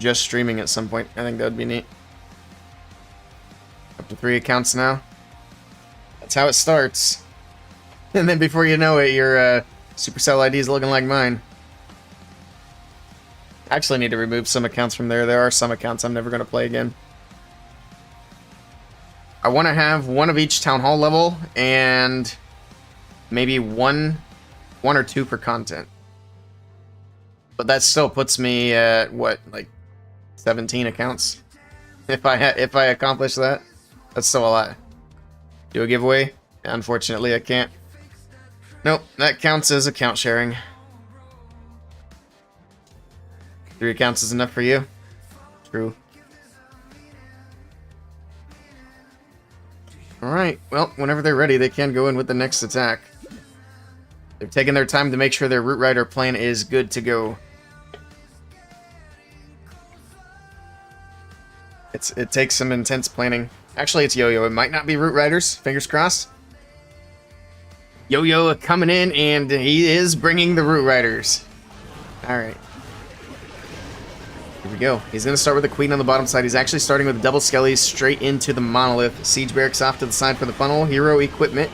just streaming at some point. I think that would be neat. Up to 3 accounts now. That's how it starts. And then before you know it, your Supercell ID is looking like mine. I actually need to remove some accounts from there. There are some accounts I'm never going to play again. I want to have one of each Town Hall level and maybe one or two per content. But that still puts me at, what, like 17 accounts? If I accomplish that, that's still a lot. Do a giveaway? Unfortunately, I can't. Nope, that counts as account sharing. 3 accounts is enough for you? True. Alright, well, whenever they're ready, they can go in with the next attack. They've taken their time to make sure their Root Rider plan is good to go. It takes some intense planning. Actually, it's Yo-Yo. It might not be Root Riders. Fingers crossed. Yo-Yo coming in, and he is bringing the Root Riders. Alright. Here we go. He's going to start with the Queen on the bottom side. He's actually starting with double Skellies straight into the Monolith. Siege Barracks off to the side for the funnel. Hero equipment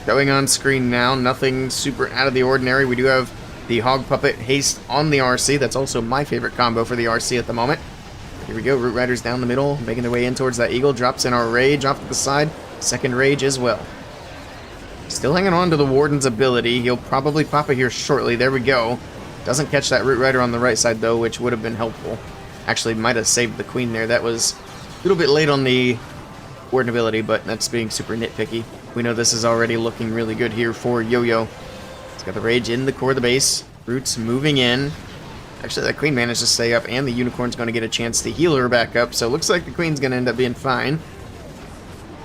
showing on screen now. Nothing super out of the ordinary. We do have the Hog Puppet Haste on the RC. That's also my favorite combo for the RC at the moment. Here we go. Root Riders down the middle, making their way in towards that Eagle. Drops in our Rage off to the side. Second Rage as well. Still hanging on to the Warden's ability. He'll probably pop it here shortly. There we go. Doesn't catch that Root Rider on the right side, though, which would have been helpful. Actually, might have saved the Queen there. That was a little bit late on the Warden ability, but that's being super nitpicky. We know this is already looking really good here for Yo-Yo. He's got the Rage in the core of the base. Roots moving in. Actually, that Queen managed to stay up, and the Unicorn's going to get a chance to heal her back up, so it looks like the Queen's going to end up being fine.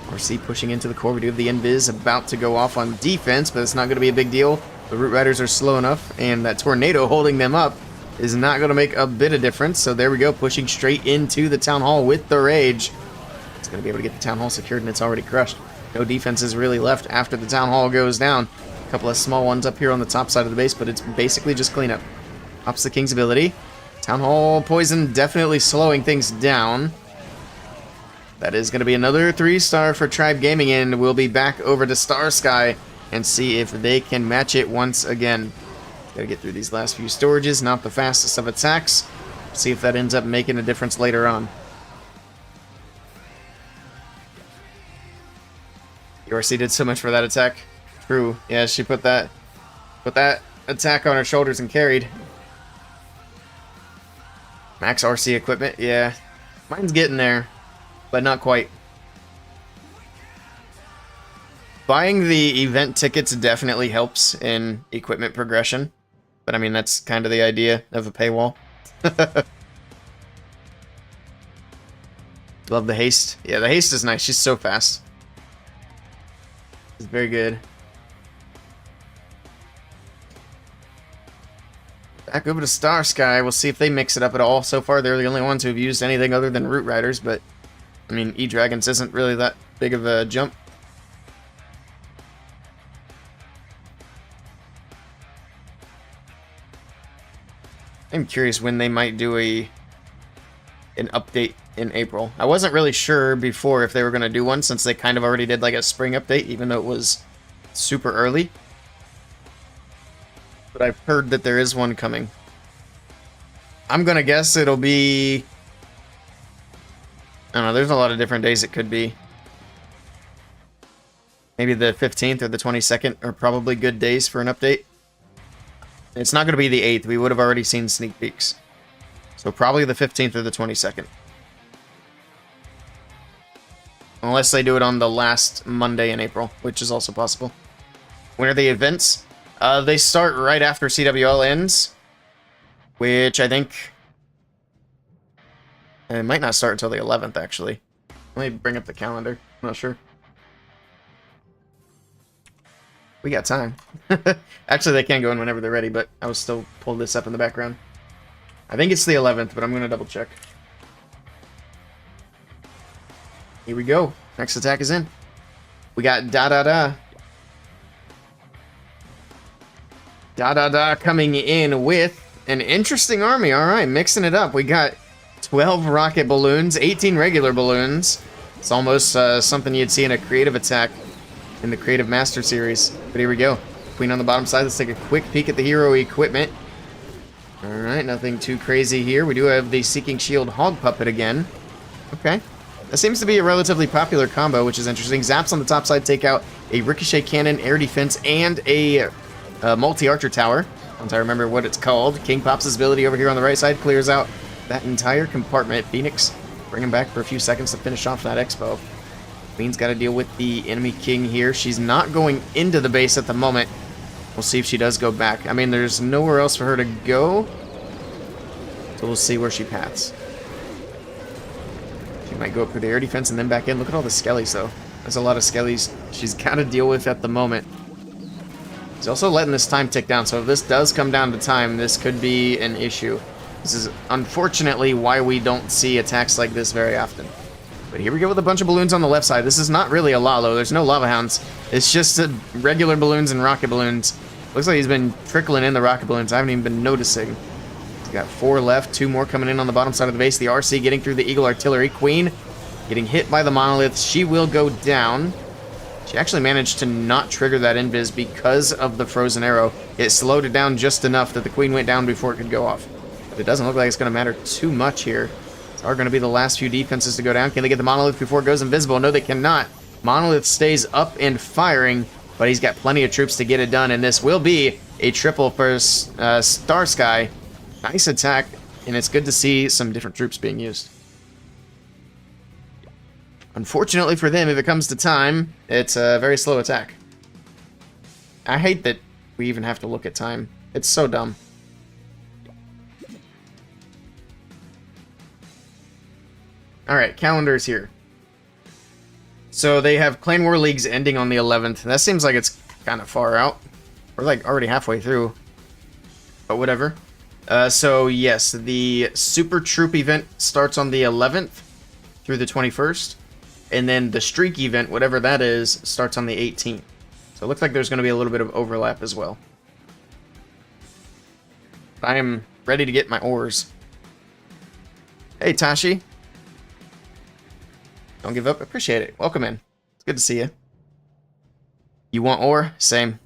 RC pushing into the core. We do have the Invis about to go off on defense, but it's not going to be a big deal. The Root Riders are slow enough, and that Tornado holding them up is not going to make a bit of difference. So there we go, pushing straight into the Town Hall with the Rage. It's going to be able to get the Town Hall secured, and it's already crushed. No defenses really left after the Town Hall goes down. A couple of small ones up here on the top side of the base, but it's basically just cleanup. Ups the King's ability. Town Hall Poison definitely slowing things down. That is going to be another 3-star for Tribe Gaming, and we'll be back over to Star Sky and see if they can match it once again. Gotta get through these last few storages, not the fastest of attacks. See if that ends up making a difference later on. URC did so much for that attack. True. Yeah, she put that attack on her shoulders and carried. Max RC equipment, yeah. Mine's getting there, but not quite. Buying the event tickets definitely helps in equipment progression. But I mean, that's kind of the idea of a paywall. Love the haste. Yeah, the haste is nice. She's so fast. It's very good. Back over to Star Sky. We'll see if they mix it up at all. So far, they're the only ones who have used anything other than Root Riders. But, I mean, E-Dragons isn't really that big of a jump. I'm curious when they might do an update in April. I wasn't really sure before if they were going to do one, since they kind of already did like a spring update, even though it was super early. But I've heard that there is one coming. I'm going to guess it'll be... I don't know, there's a lot of different days it could be. Maybe the 15th or the 22nd are probably good days for an update. It's not going to be the 8th. We would have already seen sneak peeks. So probably the 15th or the 22nd. Unless they do it on the last Monday in April, which is also possible. When are the events? They start right after CWL ends. Which I think And it might not start until the 11th, actually. Let me bring up the calendar. I'm not sure. We got time. Actually, they can go in whenever they're ready, but I will still pull this up in the background. I think it's the 11th, but I'm going to double check. Here we go. Next attack is in. We got Da-Da-Da. Da-Da-Da coming in with an interesting army. All right, mixing it up. We got 12 rocket balloons, 18 regular balloons. It's almost something you'd see in a creative attack in the Creative Master series. But here we go. Queen on the bottom side. Let's take a quick peek at the hero equipment. All right, nothing too crazy here. We do have the Seeking Shield Hog Puppet again. Okay. That seems to be a relatively popular combo, which is interesting. Zaps on the top side take out a Ricochet Cannon, Air Defense, and a multi-archer tower. Once I remember what it's called. King Pop's ability over here on the right side clears out that entire compartment. Phoenix, bring him back for a few seconds to finish off that expo. Queen's got to deal with the enemy king here. She's not going into the base at the moment. We'll see if she does go back. I mean, there's nowhere else for her to go. So we'll see where she paths. She might go up through the air defense and then back in. Look at all the skellies, though. There's a lot of skellies she's got to deal with at the moment. She's also letting this time tick down. So if this does come down to time, this could be an issue. This is unfortunately why we don't see attacks like this very often. But here we go with a bunch of balloons on the left side. This is not really a Lalo. There's no Lava Hounds. It's just regular balloons and rocket balloons. Looks like he's been trickling in the rocket balloons. I haven't even been noticing. He's got 4 left. 2 more coming in on the bottom side of the base. The RC getting through the Eagle Artillery. Queen getting hit by the monolith. She will go down. She actually managed to not trigger that invis because of the frozen arrow. It slowed it down just enough that the Queen went down before it could go off. But it doesn't look like it's going to matter too much here. Are going to be the last few defenses to go down. Can they get the monolith before it goes invisible? No, they cannot. Monolith stays up and firing, but he's got plenty of troops to get it done, and this will be a triple for Star Sky. Nice attack, and it's good to see some different troops being used. Unfortunately for them, if it comes to time, it's a very slow attack. I hate that we even have to look at time. It's so dumb. Alright, calendars here. So they have Clan War Leagues ending on the 11th. That seems like it's kind of far out. We're like already halfway through. But whatever. So yes, the Super Troop event starts on the 11th through the 21st. And then the Streak event, whatever that is, starts on the 18th. So it looks like there's going to be a little bit of overlap as well. I am ready to get my ores. Hey, Tashi. Don't give up. Appreciate it. Welcome in. It's good to see you. You want ore? Same.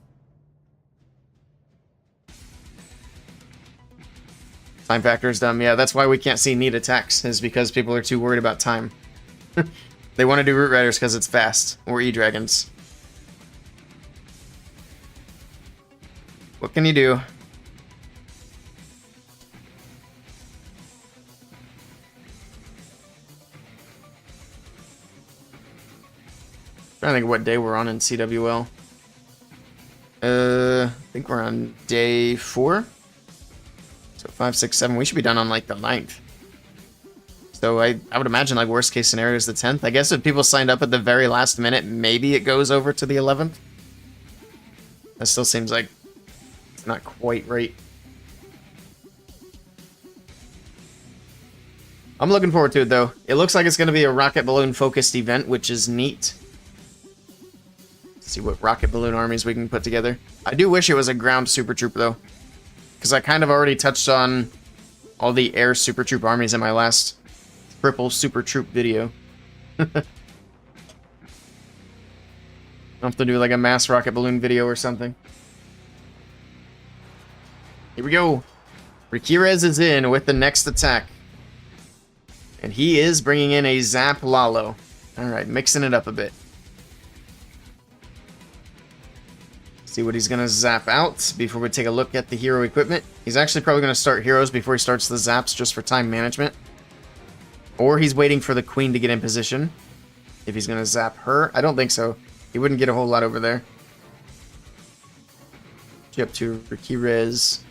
Time factor is dumb. Yeah, that's why we can't see neat attacks, is because people are too worried about time. They want to do Root Riders because it's fast, or E-Dragons. What can you do? Trying to think of what day we're on in CWL. I think we're on day 4. So 5, 6, 7. We should be done on like the 9th. So I would imagine like worst case scenario is the 10th. I guess if people signed up at the very last minute, maybe it goes over to the 11th. That still seems like it's not quite right. I'm looking forward to it though. It looks like it's going to be a rocket balloon focused event, which is neat. See what rocket balloon armies we can put together. I do wish it was a ground super troop though, because I kind of already touched on all the air super troop armies in my last triple super troop video. I'll have to do like a mass rocket balloon video or something. Here we go. Rikirez is in with the next attack. And he is bringing in a Zap Lalo. Alright, mixing it up a bit. See what he's going to zap out before we take a look at the hero equipment. He's actually probably going to start heroes before he starts the zaps just for time management. Or he's waiting for the queen to get in position. If he's going to zap her. I don't think so. He wouldn't get a whole lot over there. Up to Rikirez.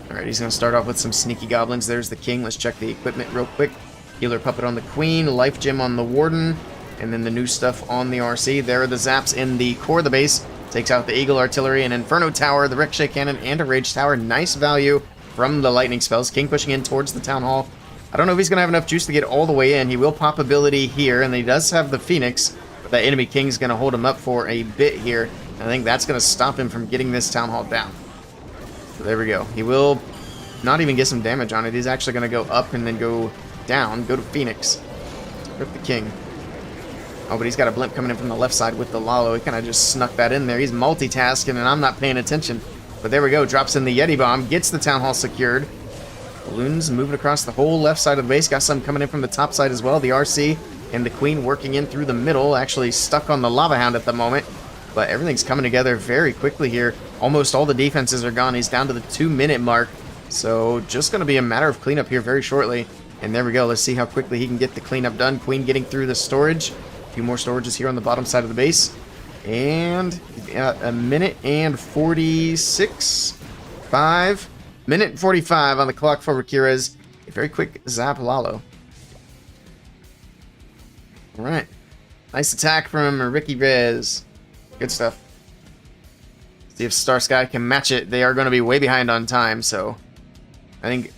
Alright, Alright, he's going to start off with some sneaky goblins. There's the king. Let's check the equipment real quick. Healer puppet on the queen, life gem on the warden, and then the new stuff on the RC. There are the zaps in the core of the base. Takes out the eagle artillery, an inferno tower, the ricochet cannon, and a rage tower. Nice value from the lightning spells. King pushing in towards the town hall. I don't know if he's going to have enough juice to get all the way in. He will pop ability here, and he does have the phoenix, but that enemy king's going to hold him up for a bit here. I think that's going to stop him from getting this town hall down. So there we go. He will not even get some damage on it. He's actually going to go up and then go down, go to phoenix. Rip the king. Oh, but he's got a blimp coming in from the left side with the Lalo. He kind of just snuck that in there. He's multitasking, and I'm not paying attention. But there we go. Drops in the Yeti bomb. Gets the town hall secured. Balloons moving across the whole left side of the base. Got some coming in from the top side as well. The RC and the queen working in through the middle. Actually stuck on the lava hound at the moment. But everything's coming together very quickly here. Almost all the defenses are gone. He's down to the 2-minute mark. So just going to be a matter of cleanup here very shortly. And there we go. Let's see how quickly he can get the cleanup done. Queen getting through the storage. A few more storages here on the bottom side of the base. And a minute and 46. 5. Minute and 45 on the clock for Rakira's. A very quick zap Lalo. Alright. Nice attack from Ricky Rez. Good stuff. See if Star Sky can match it. They are going to be way behind on time, so I think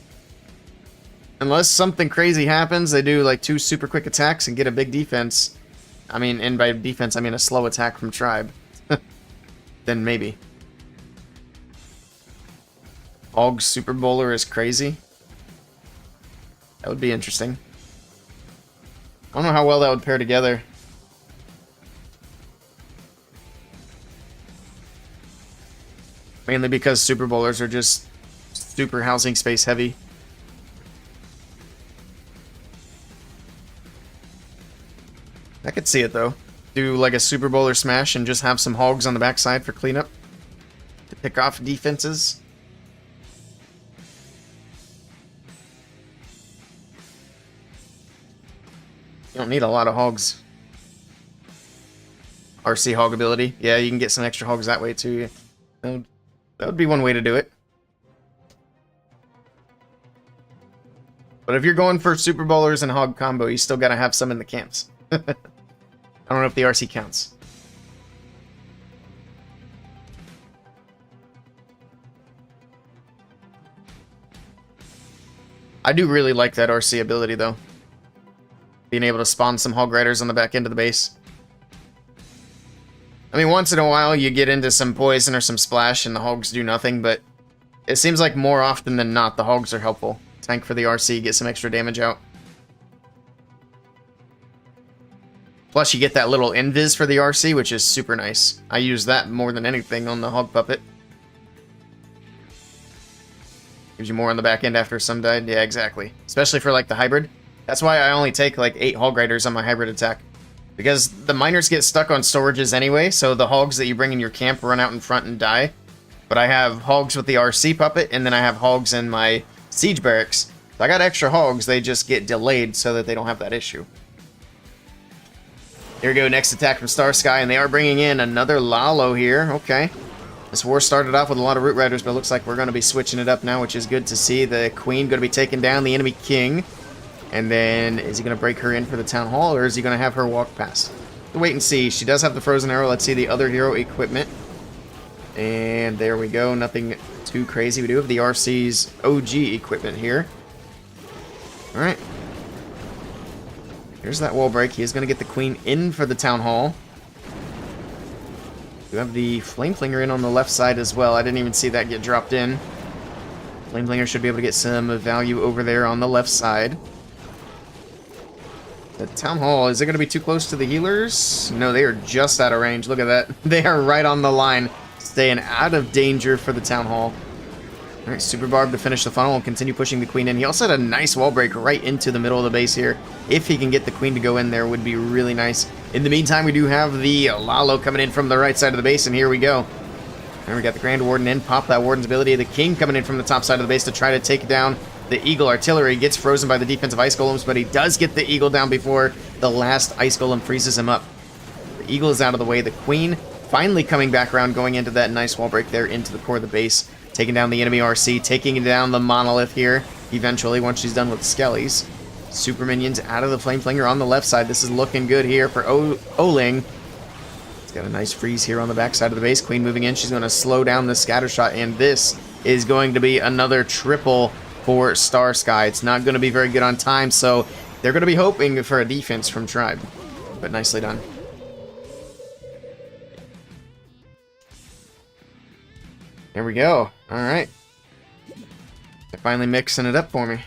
unless something crazy happens, they do like 2 super quick attacks and get a big defense. I mean, and by defense, I mean a slow attack from Tribe. Then maybe. Hog's Super Bowler is crazy. That would be interesting. I don't know how well that would pair together. Mainly because Super Bowlers are just super housing space heavy. I could see it though. Do like a Super Bowler smash and just have some hogs on the backside for cleanup to pick off defenses. You don't need a lot of hogs. RC hog ability. Yeah, you can get some extra hogs that way too. That would be one way to do it. But if you're going for Super Bowlers and hog combo, you still gotta have some in the camps. I don't know if the RC counts. I do really like that RC ability though. Being able to spawn some hog riders on the back end of the base. I mean, once in a while you get into some poison or some splash and the hogs do nothing, but it seems like more often than not the hogs are helpful. Tank for the RC, get some extra damage out. Plus, you get that little invis for the RC, which is super nice. I use that more than anything on the Hog Puppet. Gives you more on the back end after some died. Yeah, exactly. Especially for, like, the hybrid. That's why I only take, like, 8 Hog Riders on my hybrid attack. Because the miners get stuck on storages anyway, so the hogs that you bring in your camp run out in front and die. But I have hogs with the RC Puppet, and then I have hogs in my siege barracks. So I got extra hogs, they just get delayed so that they don't have that issue. Here we go, next attack from Star Sky, and they are bringing in another Lalo here. Okay. This war started off with a lot of Root Riders, but it looks like we're going to be switching it up now, which is good to see. The Queen going to be taking down the enemy King. And then, is he going to break her in for the Town Hall, or is he going to have her walk past? We'll wait and see. She does have the Frozen Arrow. Let's see the other hero equipment. And there we go. Nothing too crazy. We do have the RC's OG equipment here. Alright. Here's that wall break. He is going to get the Queen in for the Town Hall. We have the Flameflinger in on the left side as well. I didn't even see that get dropped in. Flameflinger should be able to get some value over there on the left side. The Town Hall, is it going to be too close to the healers? No, they are just out of range. Look at that. They are right on the line, staying out of danger for the Town Hall. Alright, Super Barb to finish the funnel and continue pushing the Queen in. He also had a nice wall break right into the middle of the base here. If he can get the Queen to go in there, would be really nice. In the meantime, we do have the Lalo coming in from the right side of the base, and here we go. And we got the Grand Warden in, pop that Warden's ability. The King coming in from the top side of the base to try to take down the Eagle Artillery. Gets frozen by the defensive Ice Golems, but he does get the Eagle down before the last Ice Golem freezes him up. The Eagle is out of the way. The Queen finally coming back around, going into that nice wall break there into the core of the base, taking down the enemy RC, taking down the monolith here eventually once she's done with Skellies. Super minions out of the flame flinger on the left side. This is looking good here for Oling. He's got a nice freeze here on the back side of the base. Queen moving in. She's going to slow down the scatter shot, and this is going to be another triple for Star Sky. It's not going to be very good on time, so they're going to be hoping for a defense from Tribe. But nicely done. There we go. All right. They're finally mixing it up for me.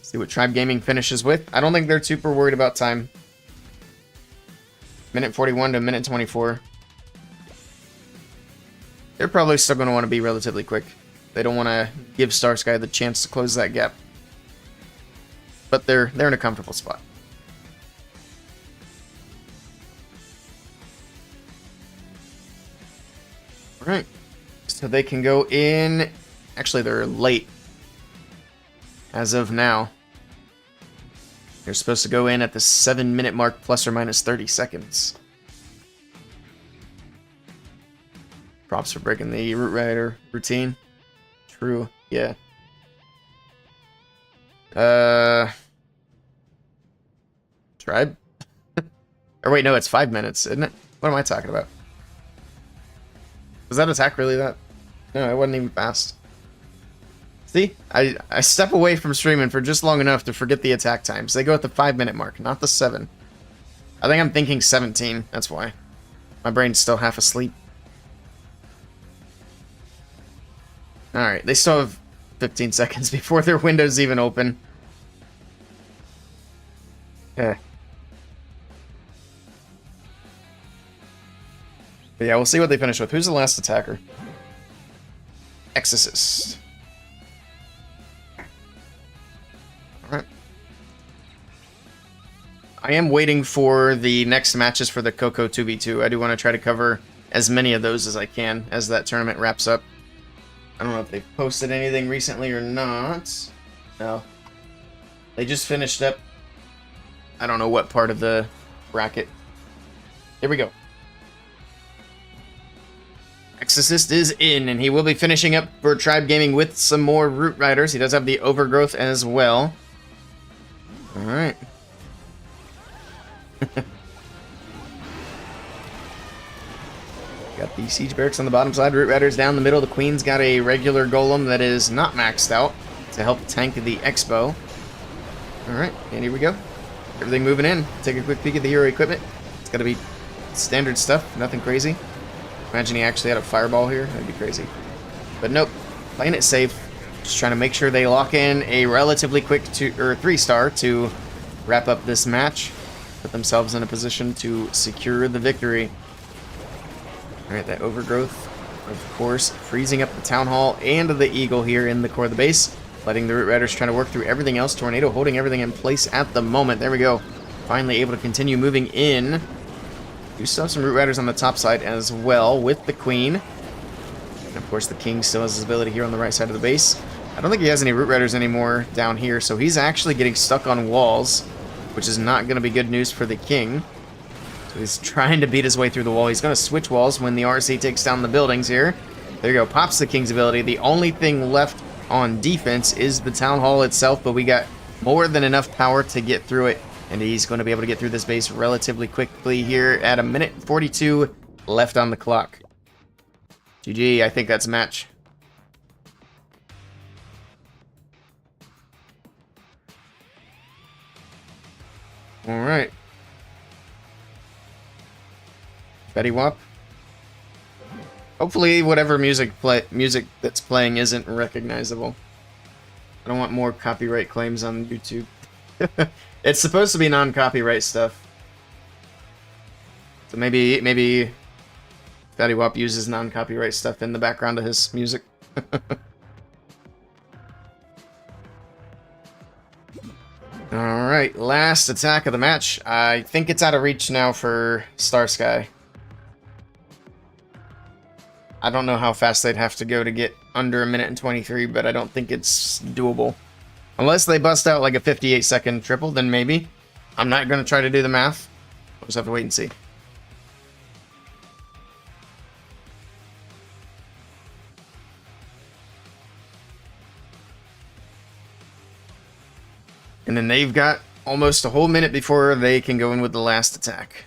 See what Tribe Gaming finishes with. I don't think they're super worried about time. Minute 41 to minute 24. They're probably still going to want to be relatively quick. They don't want to give Star Sky the chance to close that gap. But they're in a comfortable spot. Alright. So they can go in... Actually, they're late. As of now. They're supposed to go in at the 7-minute mark, plus or minus 30 seconds. Props for breaking the Root Rider routine. True, yeah. Tribe? Or wait, no, it's 5 minutes, isn't it? What am I talking about? Was that attack really that? No, it wasn't even fast. See? I step away from streaming for just long enough to forget the attack times. They go at the 5-minute mark, not the 7. I think I'm thinking 17, that's why. My brain's still half asleep. Alright, they still have 15 seconds before their window's even open. Yeah. But yeah, we'll see what they finish with. Who's the last attacker? Exorcist. Alright. I am waiting for the next matches for the Coco 2v2. I do want to try to cover as many of those as I can as that tournament wraps up. I don't know if they've posted anything recently or not. No. They just finished up. I don't know what part of the bracket. Here we go. Exorcist is in, and he will be finishing up for Tribe Gaming with some more Root Riders. He does have the Overgrowth as well. Alright. Got the Siege Barracks on the bottom side, Root Riders down the middle. The Queen's got a regular Golem that is not maxed out to help tank the Expo. Alright, and here we go. Everything moving in. Take a quick peek at the hero equipment. It's got to be standard stuff, nothing crazy. Imagine he actually had a fireball here. That'd be crazy. But nope. Playing it safe. Just trying to make sure they lock in a relatively quick 3-star to wrap up this match. Put themselves in a position to secure the victory. Alright, that Overgrowth, of course, freezing up the Town Hall and the Eagle here in the core of the base. Letting the Root Riders trying to work through everything else. Tornado holding everything in place at the moment. There we go. Finally able to continue moving in. Do still have some Root Riders on the top side as well with the Queen. And of course the King still has his ability here on the right side of the base. I don't think he has any Root Riders anymore down here, so he's actually getting stuck on walls, which is not going to be good news for the King. So he's trying to beat his way through the wall. He's going to switch walls when the RC takes down the buildings here. There you go, pops the King's ability. The only thing left on defense is the Town Hall itself, but we got more than enough power to get through it. And he's going to be able to get through this base relatively quickly here at 1:42 left on the clock. GG, I think that's a match. Alright. Betty Wap. Hopefully whatever music that's playing isn't recognizable. I don't want more copyright claims on YouTube. It's supposed to be non-copyright stuff. So maybe Fatty Wap uses non-copyright stuff in the background of his music. Alright, last attack of the match. I think it's out of reach now for Star Sky. I don't know how fast they'd have to go to get under 1:23, but I don't think it's doable. Unless they bust out like a 58-second triple, then maybe. I'm not going to try to do the math. We'll just have to wait and see. And then they've got almost a whole minute before they can go in with the last attack.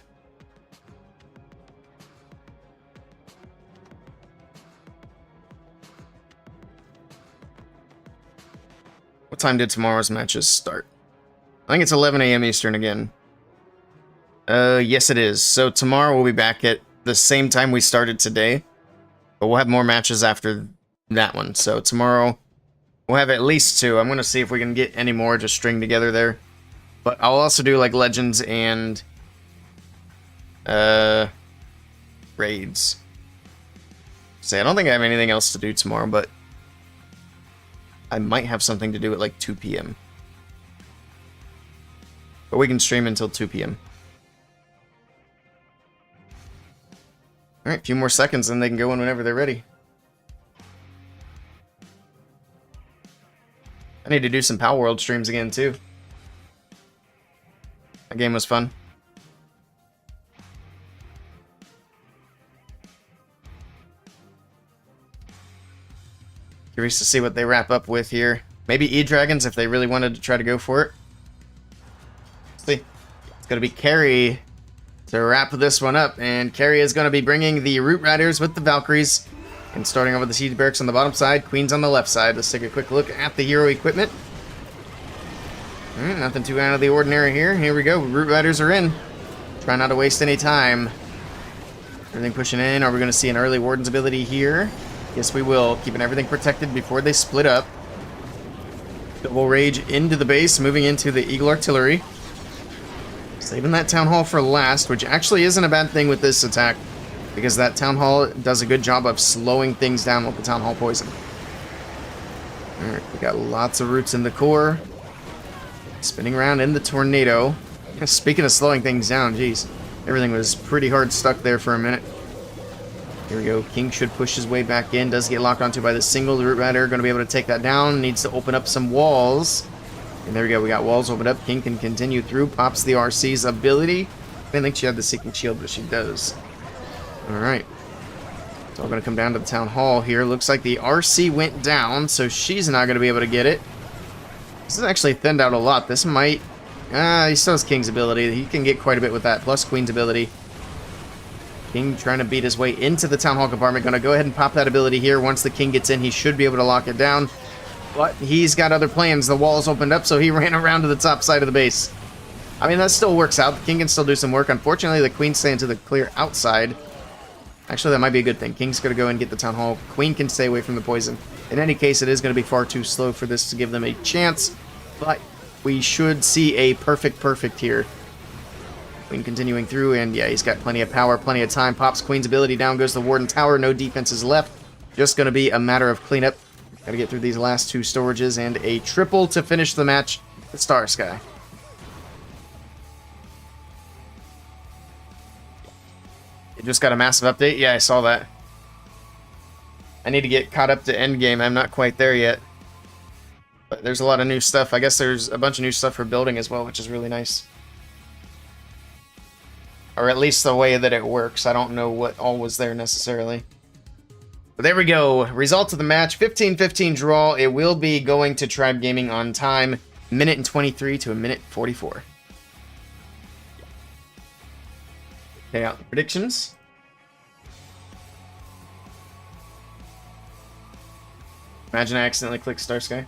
What time did tomorrow's matches start? I think it's 11 a.m. Eastern again. Yes it is. So tomorrow we'll be back at the same time we started today. But we'll have more matches after that one. So tomorrow we'll have at least 2. I'm going to see if we can get any more just string together there. But I'll also do like Legends and raids. Say, I don't think I have anything else to do tomorrow, but I might have something to do at like 2 p.m. But we can stream until 2 p.m. Alright, a few more seconds and they can go in whenever they're ready. I need to do some Pal World streams again too. That game was fun. Curious to see what they wrap up with here. Maybe E-Dragons if they really wanted to try to go for it. Let's see. It's going to be Carrie to wrap this one up. And Carrie is going to be bringing the Root Riders with the Valkyries. And starting off with the Siege Barracks on the bottom side, Queens on the left side. Let's take a quick look at the hero equipment. Alright, nothing too out of the ordinary here. Here we go. Root Riders are in. Try not to waste any time. Everything pushing in. Are we going to see an early Warden's ability here? Yes, we will. Keeping everything protected before they split up. Double Rage into the base, moving into the Eagle Artillery. Saving that Town Hall for last, which actually isn't a bad thing with this attack, because that Town Hall does a good job of slowing things down with the Town Hall poison. Alright, we got lots of roots in the core. Spinning around in the tornado. Speaking of slowing things down, geez. Everything was pretty hard stuck there for a minute. Here we go. King should push his way back in. Does get locked onto by the single. The Root Rider going to be able to take that down. Needs to open up some walls. And there we go. We got walls opened up. King can continue through. Pops the RC's ability. I didn't think she had the Seeking Shield, but she does. Alright. It's all going to come down to the Town Hall here. Looks like the RC went down, so she's not going to be able to get it. This is actually thinned out a lot. This might... he still has King's ability. He can get quite a bit with that, plus Queen's ability. King trying to beat his way into the Town Hall compartment. Going to go ahead and pop that ability here. Once the King gets in, he should be able to lock it down. But he's got other plans. The wall's opened up, so he ran around to the top side of the base. I mean, that still works out. The King can still do some work. Unfortunately, the Queen's staying to the clear outside. Actually, that might be a good thing. King's going to go and get the Town Hall. Queen can stay away from the poison. In any case, it is going to be far too slow for this to give them a chance. But we should see a perfect here. Queen continuing through, and yeah, he's got plenty of power, plenty of time. Pops Queen's ability, down goes the Warden Tower. No defenses left. Just going to be a matter of cleanup. Got to get through these last 2 storages, and a triple to finish the match. The Star Sky. It just got a massive update. Yeah, I saw that. I need to get caught up to endgame. I'm not quite there yet. But there's a lot of new stuff. I guess there's a bunch of new stuff for building as well, which is really nice. Or at least the way that it works. I don't know what all was there necessarily. But there we go. Result of the match, 15-15 draw. It will be going to Tribe Gaming on time. Minute and 23 to a minute 44. Okay, out the predictions. Imagine I accidentally clicked Star Sky.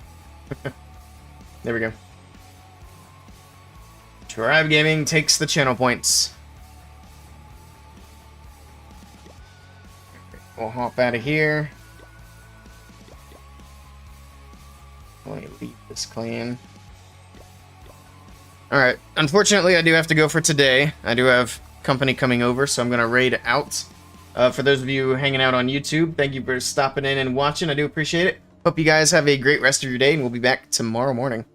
There we go. Tribe Gaming takes the channel points. We'll hop out of here. Let me leave this clan. Alright, unfortunately I do have to go for today. I do have company coming over, so I'm going to raid out. For those of you hanging out on YouTube, thank you for stopping in and watching. I do appreciate it. Hope you guys have a great rest of your day, and we'll be back tomorrow morning.